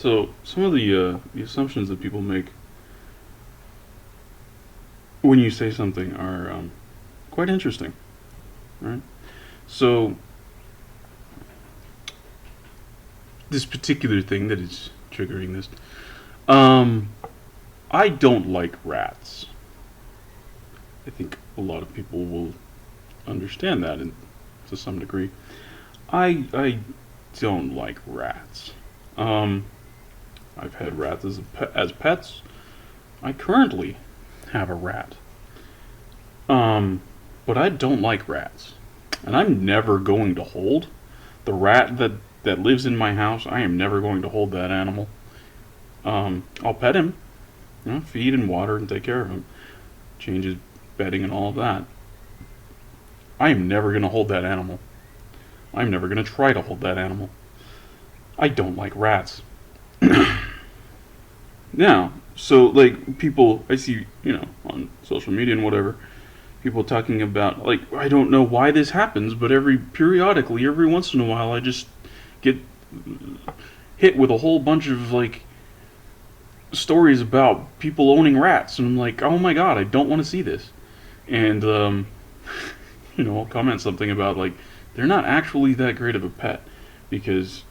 So some of the assumptions that people make when you say something are quite interesting, right? So this particular thing that is triggering this, um, I don't like rats. I think a lot of people will understand that to some degree. I don't like rats. Um, I've had rats as pets. I currently have a rat. Um, but I don't like rats, and I'm never going to hold the rat that lives in my house. I am never going to hold that animal. I'll pet him, feed and water and take care of him, change his bedding and all of that. I am never going to hold that animal. I'm never going to try to hold that animal. I don't like rats. Now, so like people I see, on social media and whatever, people talking about like I don't know why this happens, but periodically, every once in a while, I just get hit with a whole bunch of like stories about people owning rats, and I'm like, oh my god, I don't want to see this. And I'll comment something about like they're not actually that great of a pet because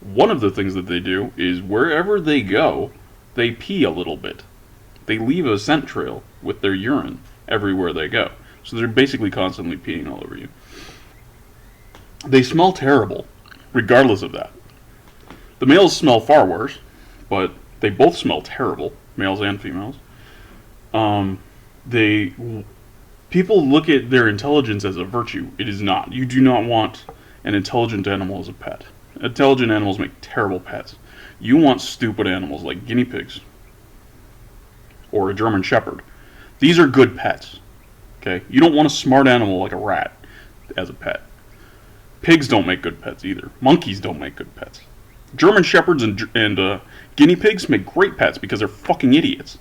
one of the things that they do is wherever they go, they pee a little bit. They leave a scent trail with their urine everywhere they go. So they're basically constantly peeing all over you. They smell terrible, regardless of that. The males smell far worse, but they both smell terrible, males and females. They People look at their intelligence as a virtue. It is not. You do not want an intelligent animal as a pet. Intelligent animals make terrible pets. You want stupid animals like guinea pigs or a German Shepherd. These are good pets. Okay? You don't want a smart animal like a rat as a pet. Pigs don't make good pets either. Monkeys don't make good pets. German Shepherds and guinea pigs make great pets because they're fucking idiots.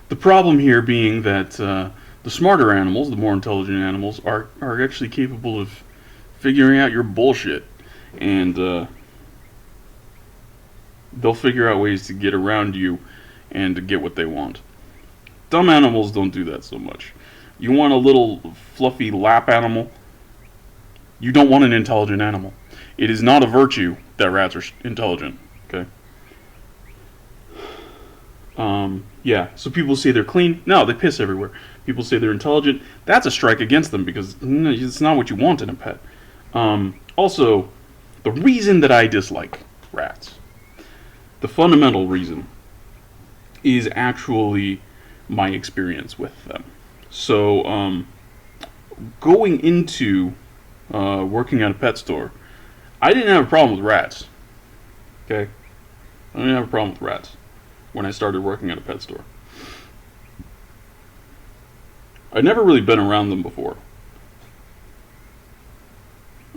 The problem here being that the smarter animals, the more intelligent animals, are actually capable of figuring out your bullshit. And they'll figure out ways to get around you and to get what they want. Dumb animals don't do that so much. You want a little fluffy lap animal? You don't want an intelligent animal. It is not a virtue that rats are intelligent. Okay? Yeah, so people say they're clean. No, they piss everywhere. People say they're intelligent. That's a strike against them because it's not what you want in a pet. Also, the reason that I dislike rats, the fundamental reason, is actually my experience with them. So, going into working at a pet store, I didn't have a problem with rats. Okay? I didn't have a problem with rats when I started working at a pet store. I'd never really been around them before.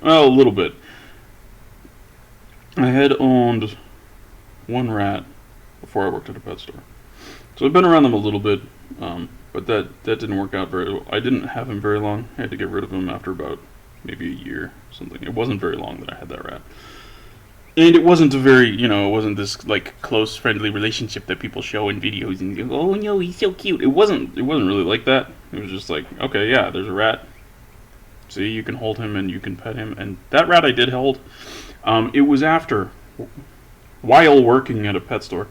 Well, a little bit. I had owned one rat before I worked at a pet store. So I've been around them a little bit, but that didn't work out very well. I didn't have him very long. I had to get rid of him after about maybe a year or something. It wasn't very long that I had that rat. And it wasn't it wasn't this like close friendly relationship that people show in videos and go, oh no, he's so cute. It wasn't really like that. It was just like, okay, yeah, there's a rat. See, you can hold him and you can pet him. And that rat I did hold. It was while working at a pet store.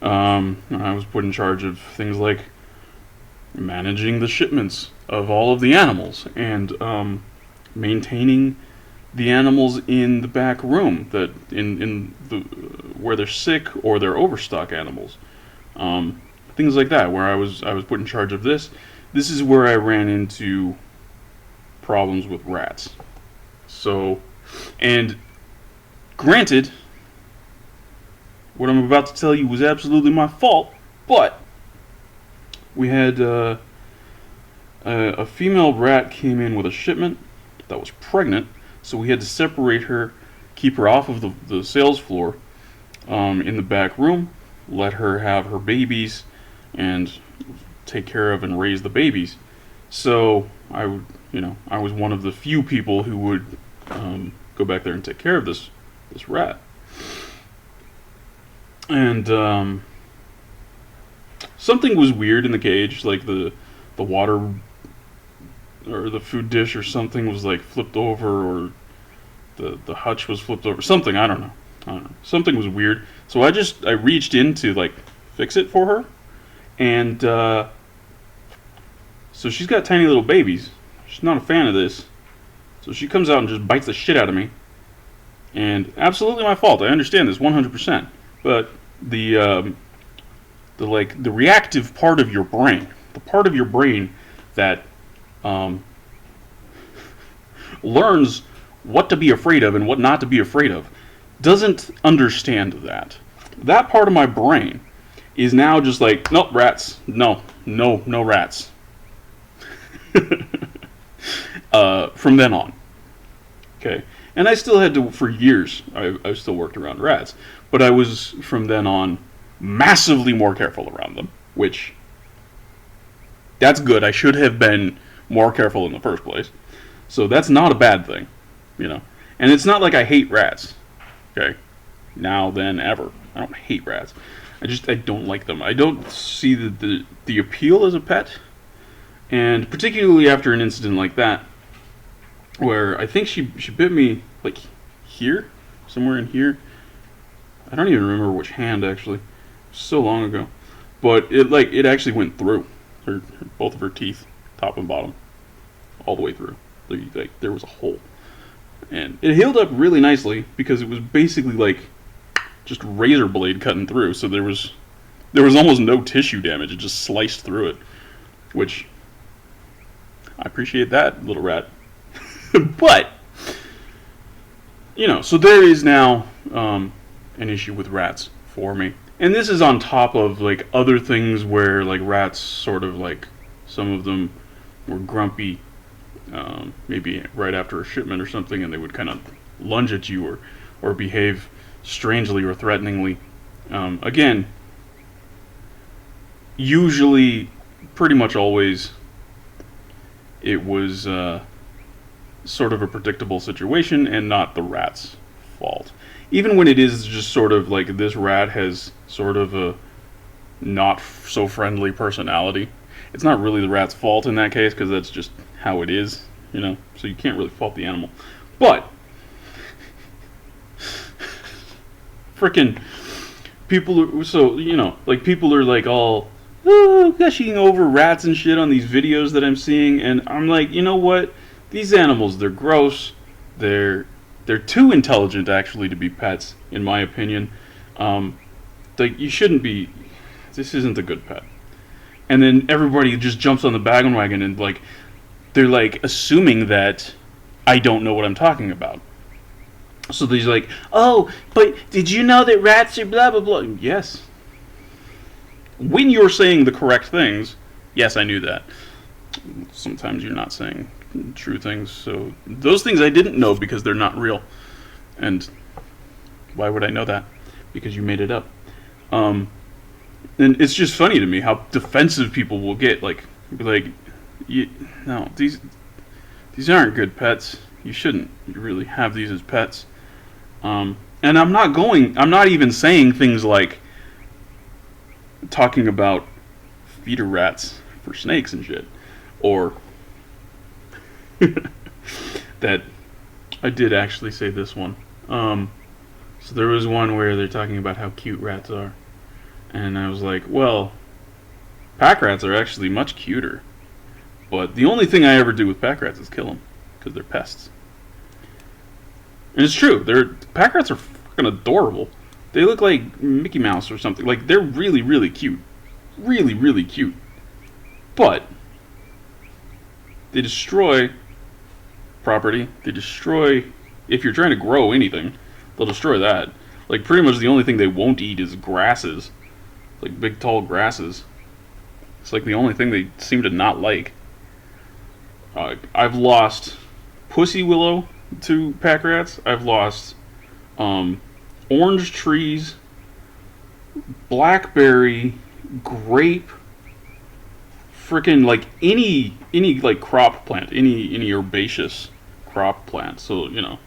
I was put in charge of things like managing the shipments of all of the animals and maintaining the animals in the back room that in the where they're sick or they're overstock animals, things like that. Where I was put in charge of this. This is where I ran into problems with rats. So, and granted, what I'm about to tell you was absolutely my fault, but we had a female rat came in with a shipment that was pregnant. So we had to separate her, keep her off of the sales floor in the back room, let her have her babies, and take care of and raise the babies. So I was one of the few people who would go back there and take care of this rat. And something was weird in the cage, like the water or the food dish or something was like flipped over, or the hutch was flipped over. Something, I don't know. Something was weird. So I reached in to like fix it for her, and so she's got tiny little babies. She's not a fan of this, so she comes out and just bites the shit out of me. And absolutely my fault. I understand this 100%. But the reactive part of your brain, the part of your brain that learns what to be afraid of and what not to be afraid of, doesn't understand that. That part of my brain is now just like, nope, rats. No rats. From then on. Okay. And I still had to, for years, I still worked around rats. But I was, from then on, massively more careful around them. Which, that's good. I should have been more careful in the first place. So that's not a bad thing, you know. And it's not like I hate rats. Okay? Now, then, ever. I don't hate rats. I don't like them. I don't see the appeal as a pet. And particularly after an incident like that, where I think she bit me, like, here? Somewhere in here? I don't even remember which hand, actually. So long ago. But it actually went through both of her teeth, top and bottom, all the way through. Like, there was a hole. And it healed up really nicely, because it was basically like just razor blade cutting through, so there was almost no tissue damage. It just sliced through it, which I appreciate that, little rat. But you know, so there is now an issue with rats for me, and this is on top of like other things where like rats sort of like, some of them were grumpy, maybe right after a shipment or something, and they would kind of lunge at you or behave strangely or threateningly. Again, usually, pretty much always, it was sort of a predictable situation and not the rat's fault. Even when it is just sort of like this rat has sort of a not so friendly personality, it's not really the rat's fault in that case, because that's just how it is, you know, so you can't really fault the animal. But frickin' people are, so, you know, like, people are like all gushing over rats and shit on these videos that I'm seeing, and I'm like, you know what, these animals, they're gross, they're too intelligent actually to be pets, in my opinion. Like, you shouldn't be, this isn't a good pet. And then everybody just jumps on the bandwagon and like, they're like assuming that I don't know what I'm talking about. So they're like, oh, but did you know that rats are blah blah blah? Yes. When you're saying the correct things, yes, I knew that. Sometimes you're not saying true things, so those things I didn't know because they're not real. And why would I know that? Because you made it up. And it's just funny to me how defensive people will get. Like, no, these aren't good pets. You shouldn't really have these as pets. And I'm not even saying things like talking about feeder rats for snakes and shit, or that I did actually say this one. So there was one where they're talking about how cute rats are, and I was like, well, pack rats are actually much cuter, but the only thing I ever do with pack rats is kill them, because they're pests. And it's true, pack rats are fucking adorable. They look like Mickey Mouse or something. Like, they're really, really cute. Really, really cute. But they destroy property. They destroy, if you're trying to grow anything, they'll destroy that. Like, pretty much the only thing they won't eat is grasses. Like, big, tall grasses. It's like the only thing they seem to not like. I've lost pussy willow to pack rats. I've lost orange trees, blackberry, grape, frickin' like any like crop plant, any herbaceous crop plant. So, you know,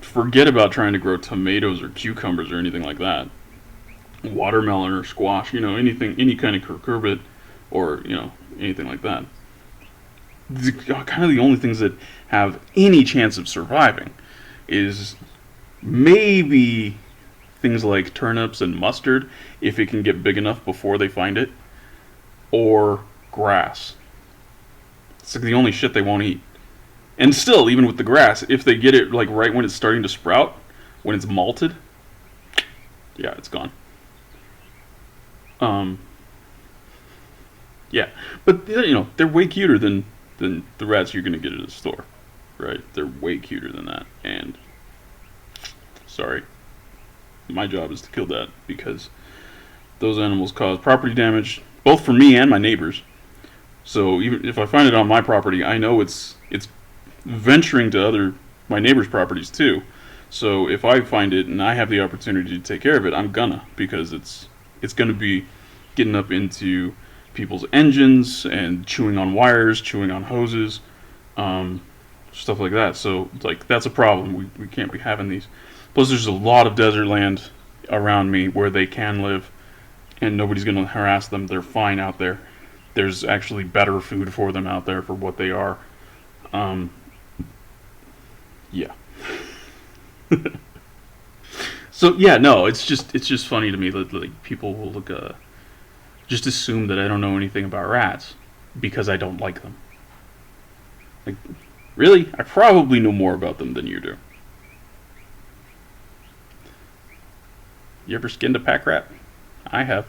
Forget about trying to grow tomatoes or cucumbers or anything like that. Watermelon or squash, anything, any kind of cucurbit or, anything like that. Kind of the only things that have any chance of surviving is maybe things like turnips and mustard, if it can get big enough before they find it, or grass. It's like the only shit they won't eat. And still, even with the grass, if they get it like right when it's starting to sprout, when it's malted, yeah, it's gone. Um, yeah, but they're way cuter than the rats you're gonna get at a store, right? They're way cuter than that. And sorry, my job is to kill that because those animals cause property damage, both for me and my neighbors. So even if I find it on my property, I know it's venturing to my neighbors' properties too. So if I find it and I have the opportunity to take care of it, I'm gonna, because it's gonna be getting up into people's engines and chewing on wires, chewing on hoses, stuff like that. So like that's a problem. We can't be having these. Plus, there's a lot of desert land around me where they can live, and nobody's gonna harass them. They're fine out there. There's actually better food for them out there for what they are. Yeah. So yeah, no, it's just funny to me that like people will just assume that I don't know anything about rats because I don't like them. Like, really? I probably know more about them than you do. You ever skinned a pack rat? I have.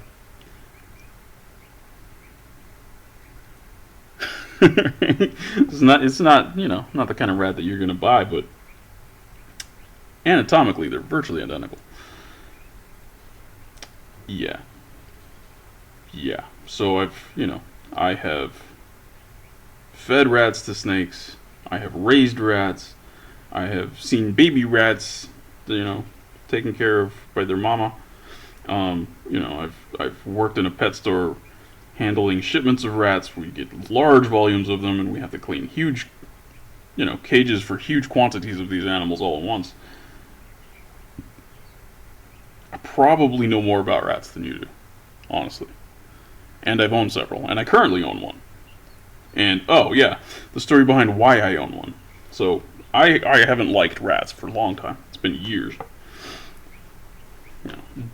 It's not not the kind of rat that you're gonna buy, but anatomically they're virtually identical. Yeah. Yeah. So I have fed rats to snakes. I have raised rats. I have seen baby rats, taken care of by their mama. I've worked in a pet store handling shipments of rats. We get large volumes of them, and we have to clean huge, cages for huge quantities of these animals all at once. I probably know more about rats than you do, honestly. And I've owned several, and I currently own one. And oh yeah, the story behind why I own one. So I haven't liked rats for a long time. It's been years,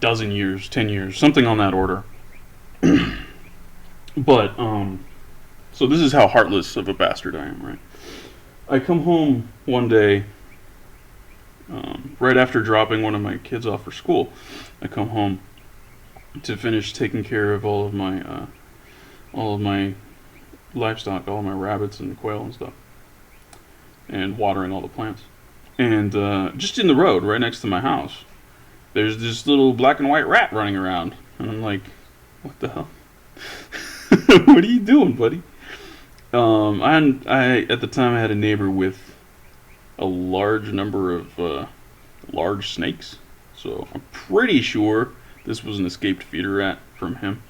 dozen years, 10 years, something on that order. But so this is how heartless of a bastard I am, right? I come home one day, right after dropping one of my kids off for school. I come home to finish taking care of all of my livestock, all of my rabbits and quail and stuff, and watering all the plants. And just in the road, right next to my house, there's this little black and white rat running around, and I'm like, "What the hell? What are you doing, buddy?" I at the time I had a neighbor with a large number of large snakes, so I'm pretty sure this was an escaped feeder rat from him.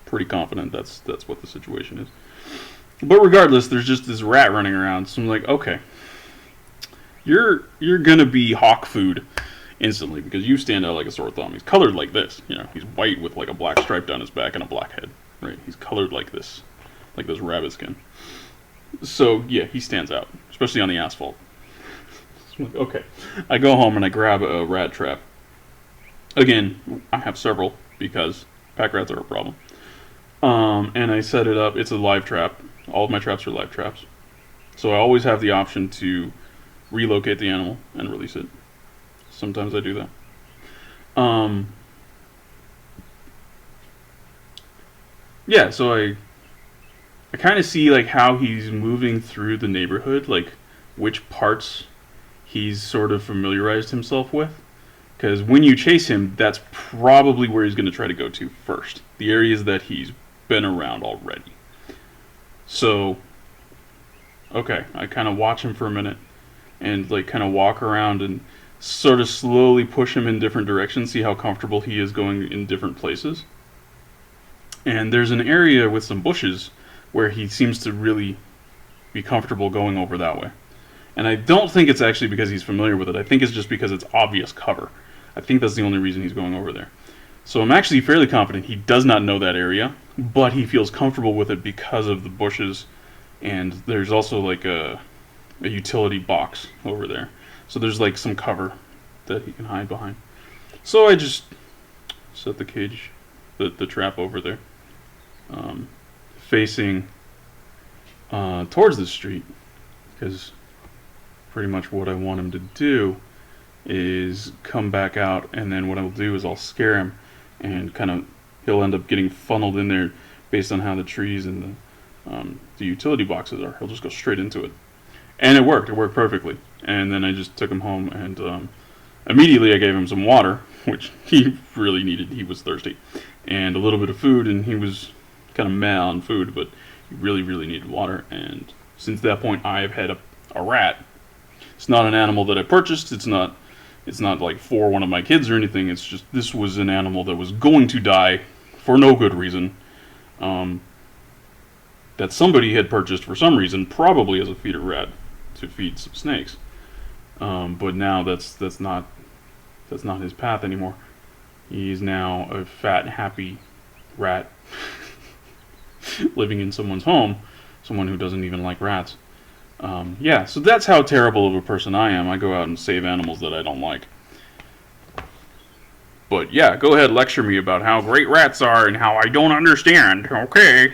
Pretty confident that's what the situation is. But regardless, there's just this rat running around, so I'm like, okay, you're gonna be hawk food instantly because you stand out like a sore thumb. He's colored like this, he's white with like a black stripe down his back and a black head, right? He's colored like this rabbit skin. So yeah, he stands out, especially on the asphalt. So I'm like, okay, I go home and I grab a rat trap. Again, I have several because pack rats are a problem. And I set it up. It's a live trap. All of my traps are live traps. So I always have the option to relocate the animal and release it. Sometimes I do that. Yeah, so I kind of see like how he's moving through the neighborhood, like which parts he's sort of familiarized himself with. Because when you chase him, that's probably where he's going to try to go to first. The areas that he's been around already. So, okay, I kind of watch him for a minute and like kind of walk around and sort of slowly push him in different directions, see how comfortable he is going in different places. And there's an area with some bushes where he seems to really be comfortable going over that way. And I don't think it's actually because he's familiar with it. I think it's just because it's obvious cover. I think that's the only reason he's going over there. So I'm actually fairly confident he does not know that area, but he feels comfortable with it because of the bushes, and there's also like a utility box over there. So there's like some cover that he can hide behind. So I just set the cage, the trap over there, facing towards the street, because pretty much what I want him to do is come back out, and then what I'll do is I'll scare him, and kind of he'll end up getting funneled in there based on how the trees and the utility boxes are. He'll just go straight into it, and it worked. It worked perfectly. And then I just took him home, and immediately I gave him some water, which he really needed. He was thirsty, and a little bit of food, and he was kind of meh on food, but he really, really needed water. And since that point, I've had a rat. It's not an animal that I purchased. It's not like for one of my kids or anything. It's just this was an animal that was going to die for no good reason. That somebody had purchased for some reason, probably as a feeder rat to feed some snakes. But now that's not his path anymore. He's now a fat, happy rat living in someone's home, someone who doesn't even like rats. Yeah, so that's how terrible of a person I am. I go out and save animals that I don't like. But yeah, go ahead, lecture me about how great rats are and how I don't understand. Okay.